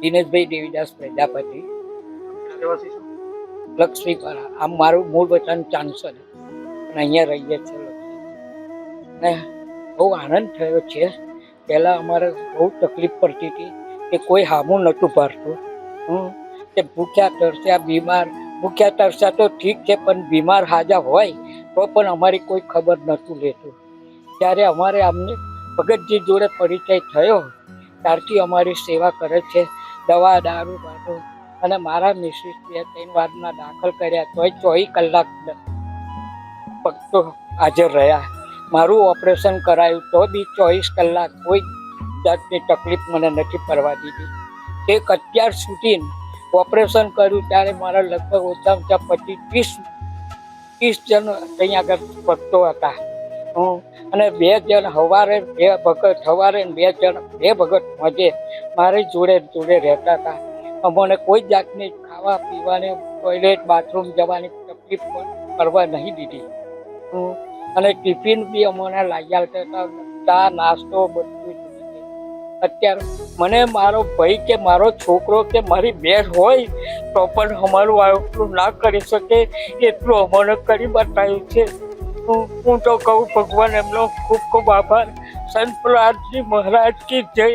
દિનેશભાઈ દેવીદાસ પ્રજાપતિ, લક્ષ્મીપરા. આમ મારું મૂળ વતન ચાંસલ અને અહીંયા રહીએ છીએ. ને બહુ આનંદ થયો છે. પહેલાં અમારે બહુ તકલીફ પડતી હતી કે કોઈ હામું નહોતું ભરતું. કે ભૂખ્યા તરસ્યા બીમાર, ભૂખ્યા તરસ્યા તો ઠીક છે, પણ બીમાર હાજા હોય તો પણ અમારી કોઈ ખબર નહોતું લેતું. ત્યારે અમારે અમને ભગતજી જોડે પરિચય થયો, ત્યારથી અમારી સેવા કરે છે. દવા દારૂ બારૂ અને મારા મિસિસ 2-3 વારના દાખલ કર્યા તોય 24 કલાક ભક્તો હાજર રહ્યા. મારું ઓપરેશન કરાયું તો બી 24 કલાક કોઈ જાતની તકલીફ મને નથી પડવા દીધી. એક અત્યાર સુધી ઓપરેશન કર્યું ત્યારે મારા લગભગ ઓછામાં ઓછા 25-30 જણ અહીંયા આગળ ભક્તો હતા. અને 2 જણ સવારે, 2 ભગત સવારે, 2 જણ 2 ભગત મજે મારી જોડે રહેતા હતા. અમને કોઈ જાતની ખાવા પીવાની, ટોયલેટ બાથરૂમ જવાની તકલીફ કરવા નહીં દીધી. અને ટિફિન બી અમને લાવી આવતા હતા, ચા નાસ્તો બધું. અત્યારે મને મારો ભાઈ કે મારો છોકરો કે મારી બેન હોય તો પણ અમારું આટલું ના કરી શકે એટલું અમને કરી બતાવ્યું છે. હું તો કહું ભગવાન એમનો ખૂબ ખૂબ આભાર. સંત પ્રહલાદજી મહારાજ કી જય.